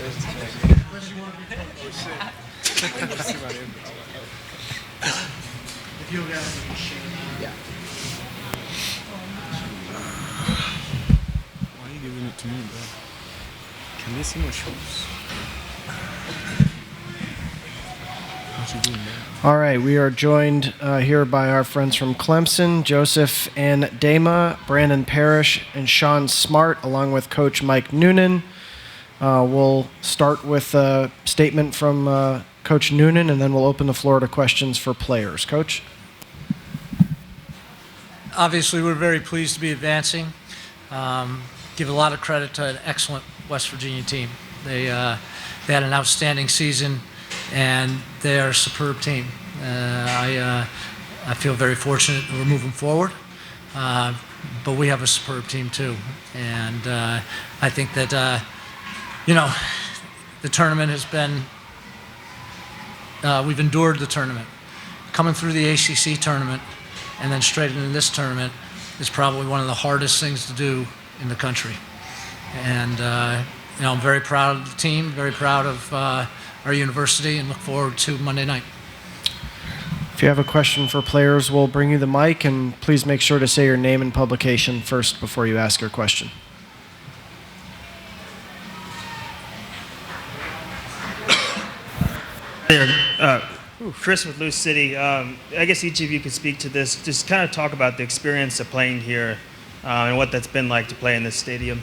Yeah. Why are you giving it to me, bro? Can they see my shoes? What you doing, man? All right, we are joined here by our friends from Clemson, Joseph Andema, Brandon Parrish, and Shawn Smart, along with Coach Mike Noonan. We'll start with a statement from Coach Noonan, and then we'll open the floor to questions for players. Coach? Obviously, we're very pleased to be advancing. Give a lot of credit to an excellent West Virginia team. They had an outstanding season, and they are a superb team. I feel very fortunate that we're moving forward, but we have a superb team too. And I think that, the tournament has been, we've endured the tournament. Coming through the ACC tournament and then straight into this tournament is probably one of the hardest things to do in the country. And I'm very proud of the team, very proud of our university, and look forward to Monday night. If you have a question for players, we'll bring you the mic, and please make sure to say your name and publication first before you ask your question. Chris with Loose City. I guess each of you could speak to this. Just kind of talk about the experience of playing here and what that's been like to play in this stadium.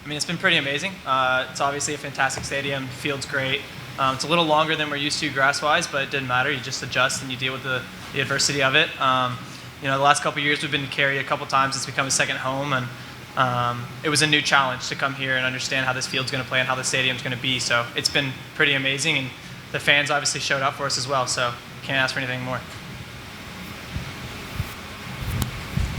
It's been pretty amazing. It's obviously a fantastic stadium. Field's great. It's a little longer than we're used to grass-wise, but it didn't matter. You just adjust and you deal with the adversity of it. The last couple of years we've been to Cary a couple times. It's become a second home, and it was a new challenge to come here and understand how this field's going to play and how the stadium's going to be. So it's been pretty amazing, and the fans obviously showed up for us as well. So can't ask for anything more.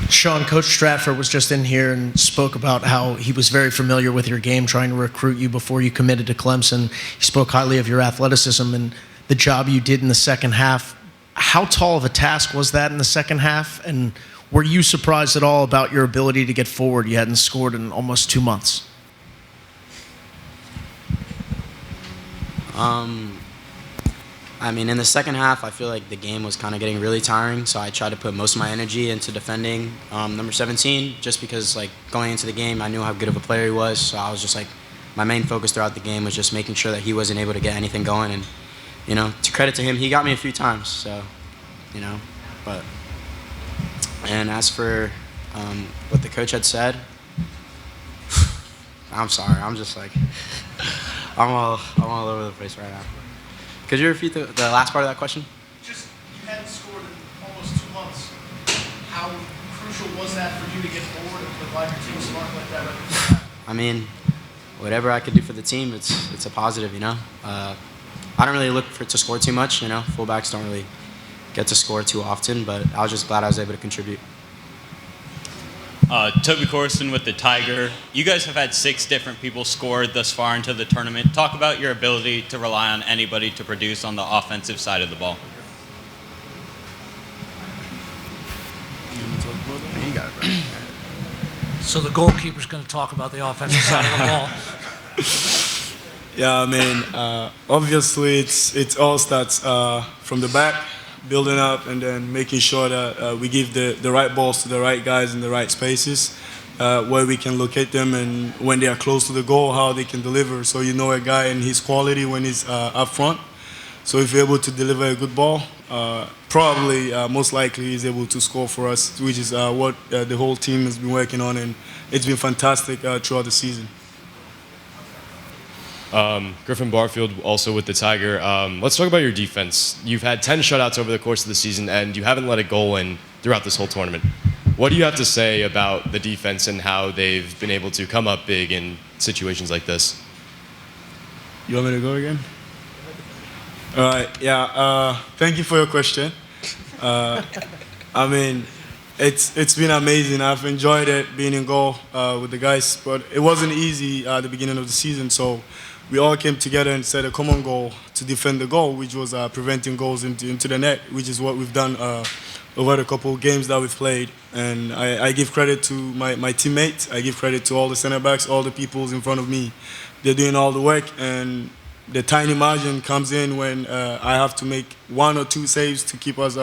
Shawn, Coach Stratford was just in here and spoke about how he was very familiar with your game, trying to recruit you before you committed to Clemson. He spoke highly of your athleticism and the job you did in the second half. How tall of a task was that in the second half? And were you surprised at all about your ability to get forward? You hadn't scored in almost 2 months. In the second half, I feel like the game was kind of getting really tiring, so I tried to put most of my energy into defending number 17, just because, going into the game, I knew how good of a player he was, so I was just my main focus throughout the game was just making sure that he wasn't able to get anything going, and, to credit to him, he got me a few times, so, and as for what the coach had said, I'm sorry, I'm just I'm all over the place right now. Could you repeat the last part of that question? Just, you hadn't scored in almost 2 months. How crucial was that for you to get forward and provide your team smart like that? Whatever I could do for the team, it's a positive, I don't really look to score too much, Fullbacks don't really get to score too often, but I was just glad I was able to contribute. Toby Corson with the Tiger. You guys have had 6 different people score thus far into the tournament. Talk about your ability to rely on anybody to produce on the offensive side of the ball. You got it, right? So the goalkeeper's going to talk about the offensive side of the ball. Yeah, obviously it's all starts from the back, building up, and then making sure that we give the right balls to the right guys in the right spaces, where we can locate them, and when they are close to the goal, how they can deliver. So a guy and his quality when he's up front. So if you're able to deliver a good ball, probably most likely he's able to score for us, which is what the whole team has been working on, and it's been fantastic throughout the season. Griffin Barfield, also with the Tiger. Let's talk about your defense. You've had 10 shutouts over the course of the season, and you haven't let a goal in throughout this whole tournament. What do you have to say about the defense and how they've been able to come up big in situations like this? You want me to go again? All right, yeah, thank you for your question. It's been amazing. I've enjoyed it being in goal with the guys, but it wasn't easy at the beginning of the season, so we all came together and set a common goal to defend the goal, which was preventing goals into the net, which is what we've done over the couple of games that we've played. And I give credit to my teammates. I give credit to all the center backs, all the people in front of me. They're doing all the work, and the tiny margin comes in when I have to make 1 or 2 saves to keep us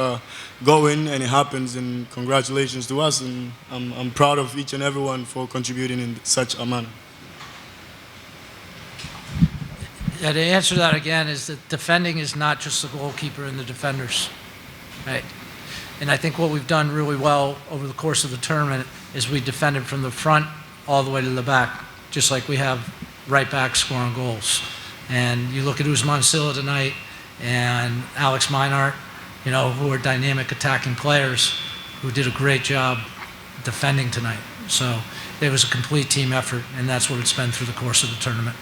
going, and it happens. And congratulations to us, and I'm proud of each and everyone for contributing in such a manner. Yeah, the answer to that again is that defending is not just the goalkeeper and the defenders, right? And I think what we've done really well over the course of the tournament is we defended from the front all the way to the back, just like we have right back scoring goals. And you look at Ousmane Silla tonight and Alex Meinhardt, who are dynamic attacking players who did a great job defending tonight. So it was a complete team effort, and that's what it's been through the course of the tournament.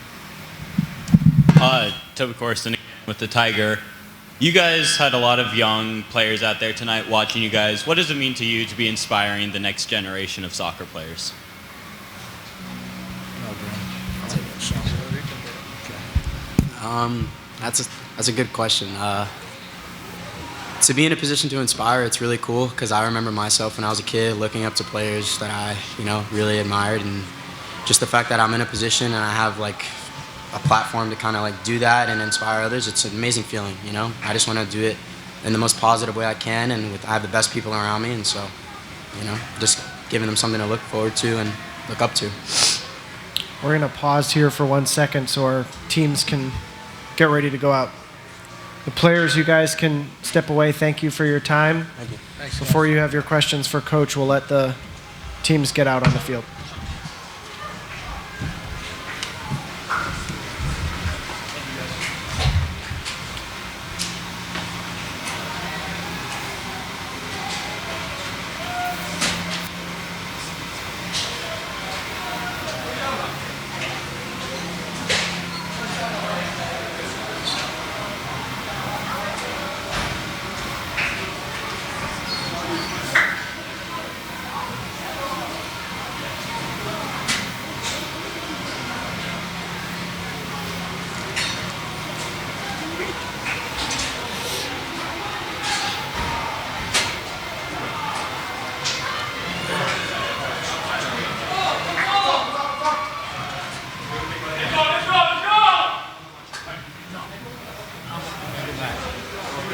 Toby Corson with the Tiger. You guys had a lot of young players out there tonight watching you guys. What does it mean to you to be inspiring the next generation of soccer players? That's a good question. To be in a position to inspire, it's really cool because I remember myself when I was a kid looking up to players that I, really admired, and just the fact that I'm in a position and I have like a platform to kind of like do that and inspire others. It's an amazing feeling, I just want to do it in the most positive way I can, and I have the best people around me, and so, just giving them something to look forward to and look up to. We're going to pause here for 1 second so our teams can get ready to go out. The players, you guys can step away. Thank you for your time. Thank you. Thanks, Before you have your questions for Coach, we'll let the teams get out on the field.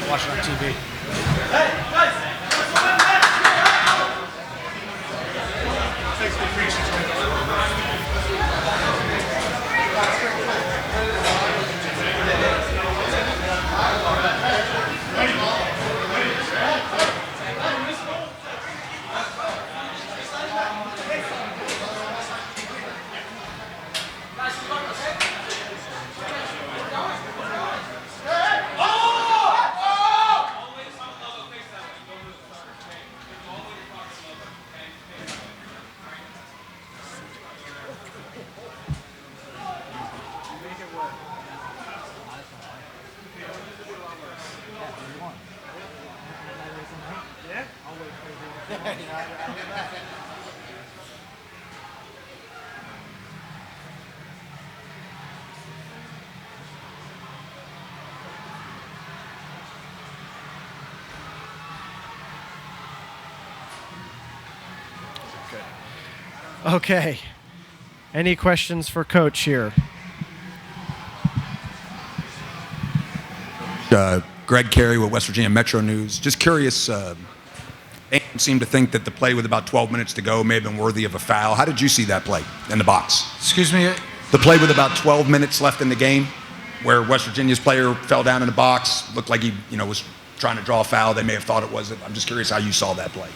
Watch it on TV. Okay. Any questions for Coach here? Greg Carey with West Virginia Metro News. Just curious, Andema seemed to think that the play with about 12 minutes to go may have been worthy of a foul. How did you see that play in the box? Excuse me? The play with about 12 minutes left in the game, where West Virginia's player fell down in the box, looked like he was trying to draw a foul. They may have thought it was. I'm just curious how you saw that play.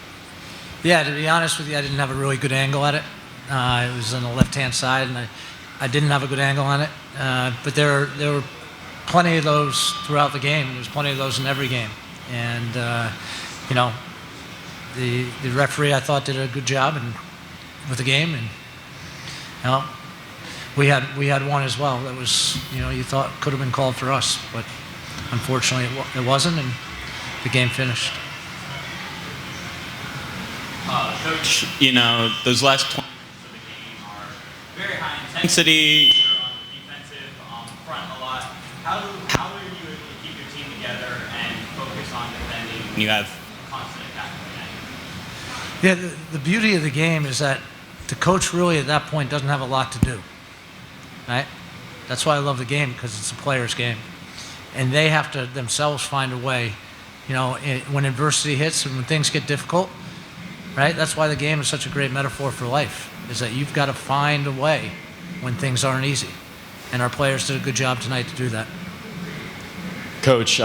Yeah, to be honest with you, I didn't have a really good angle at it. It was on the left-hand side, and I didn't have a good angle on it. But there were plenty of those throughout the game. There was plenty of those in every game. And, the referee, I thought, did a good job with the game. And, we had one as well that was, you thought could have been called for us. But unfortunately, it wasn't, and the game finished. Coach, those last 20 minutes of the game are very high intensity. You're on the defensive. together and focus on defending when you have constant attack? Yeah, the beauty of the game is that the coach really at that point doesn't have a lot to do, right? That's why I love the game, because it's a player's game. And they have to themselves find a way, when adversity hits and when things get difficult, right? That's why the game is such a great metaphor for life, is that you've got to find a way when things aren't easy. And our players did a good job tonight to do that. Coach,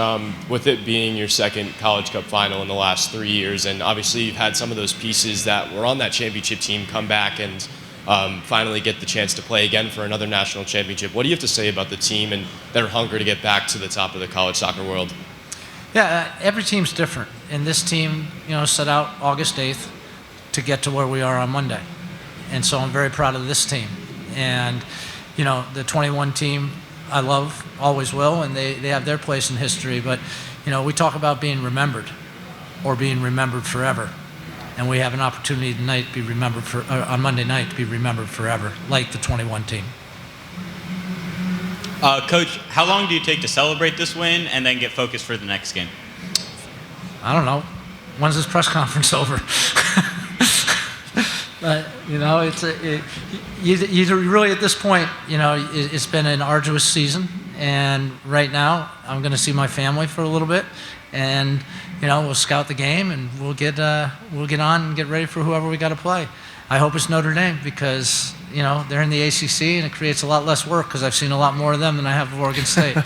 with it being your second College Cup final in the last 3 years, and obviously you've had some of those pieces that were on that championship team come back and finally get the chance to play again for another national championship. What do you have to say about the team and their hunger to get back to the top of the college soccer world? Yeah, every team's different. And this team, set out August 8th to get to where we are on Monday. And so I'm very proud of this team. And, the 21 team I love, always will, and they have their place in history. But, we talk about being remembered or being remembered forever. And we have an opportunity tonight to be remembered on Monday night to be remembered forever, like the 21 team. Coach, how long do you take to celebrate this win and then get focused for the next game? I don't know. When's this press conference over? But, you really at this point, it's been an arduous season. And right now, I'm going to see my family for a little bit. And, we'll scout the game and we'll get on and get ready for whoever we got to play. I hope it's Notre Dame because, they're in the ACC and it creates a lot less work because I've seen a lot more of them than I have of Oregon State.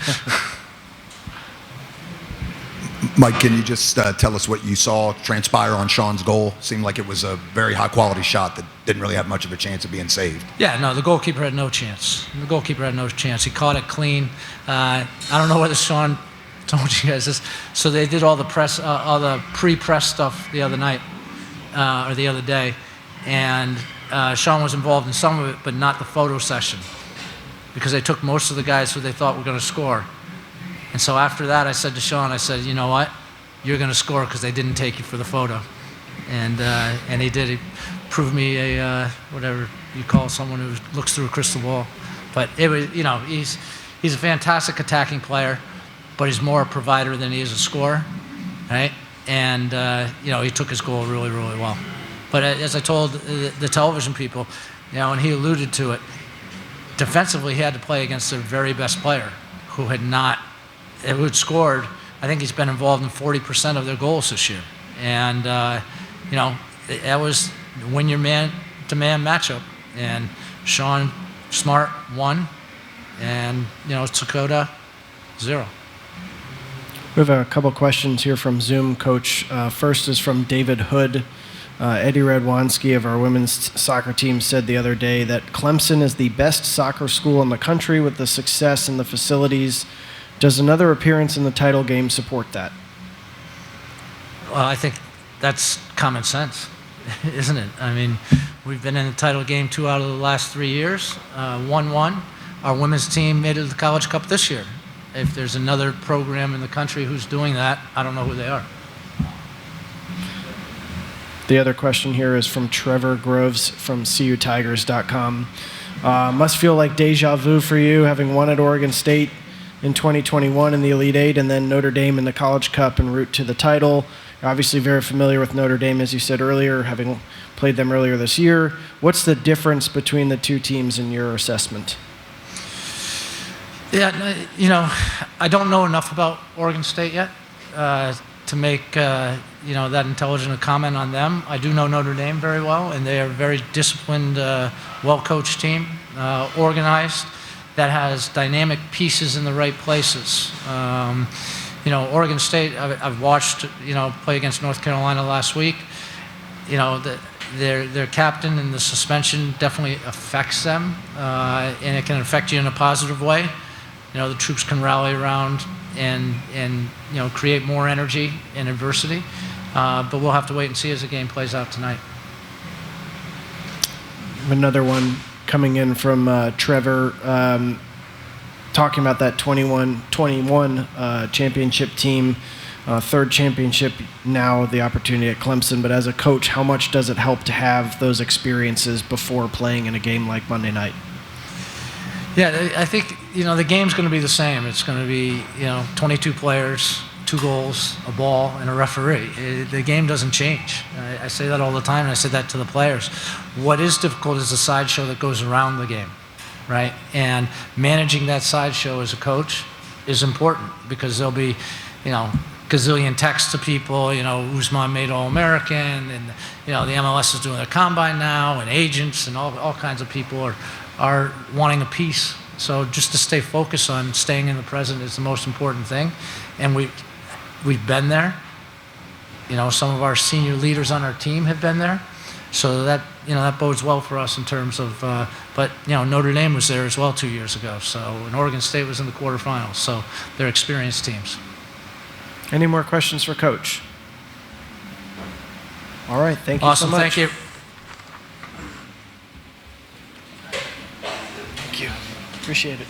Mike, can you just tell us what you saw transpire on Shawn's goal? Seemed like it was a very high-quality shot that didn't really have much of a chance of being saved. Yeah, no, the goalkeeper had no chance. He caught it clean. I don't know whether Shawn told you guys this. So they did all the pre-press stuff the other night or the other day, and Shawn was involved in some of it, but not the photo session, because they took most of the guys who they thought were going to score. And so after that, I said to Shawn, you know what? You're going to score because they didn't take you for the photo. And he did. He proved me whatever you call someone who looks through a crystal ball. But it was, he's a fantastic attacking player, but he's more a provider than he is a scorer, right? And, he took his goal really, really well. But as I told the television people, and he alluded to it, defensively he had to play against their very best player who had scored. I think he's been involved in 40% of their goals this year. And, that was win your man-to-man matchup. And Shawn Smart won, and, Dakota 0. We have a couple questions here from Zoom, Coach. First is from David Hood. Eddie Radwanski of our women's soccer team said the other day that Clemson is the best soccer school in the country with the success and the facilities. Does another appearance in the title game support that? Well, I think that's common sense, isn't it? I mean, we've been in the title game 2 out of the last 3 years, 1-1. Our women's team made it to the College Cup this year. If there's another program in the country who's doing that, I don't know who they are. The other question here is from Trevor Groves from CUTigers.com. Must feel like deja vu for you, having won at Oregon State in 2021 in the Elite Eight, and then Notre Dame in the College Cup en route to the title. You're obviously very familiar with Notre Dame, as you said earlier, having played them earlier this year. What's the difference between the two teams in your assessment? Yeah, I don't know enough about Oregon State yet to make that intelligent a comment on them. I do know Notre Dame very well, and they are a very disciplined, well-coached team, organized, that has dynamic pieces in the right places. Oregon State, I've watched, play against North Carolina last week. Their captain and the suspension definitely affects them, and it can affect you in a positive way. The troops can rally around and create more energy in adversity. But we'll have to wait and see as the game plays out tonight. Another one coming in from Trevor, talking about that 21 championship team, third championship now, the opportunity at Clemson. But as a coach, how much does it help to have those experiences before playing in a game like Monday night? Yeah, I think, the game's going to be the same. It's going to be, 22 players, 2 goals, a ball, and a referee. The game doesn't change. I say that all the time, and I said that to the players. What is difficult is the sideshow that goes around the game, right? And managing that sideshow as a coach is important because there'll be, gazillion texts to people, Usman made All-American, and, the MLS is doing a combine now, and agents and all kinds of people are wanting a piece. So just to stay focused on staying in the present is the most important thing. And we've been there. Some of our senior leaders on our team have been there. So that, that bodes well for us in terms of, but, Notre Dame was there as well 2 years ago. So, and Oregon State was in the quarterfinals. So they're experienced teams. Any more questions for Coach? All right, thank you Awesome, so much. thank you. Thank you. Appreciate it.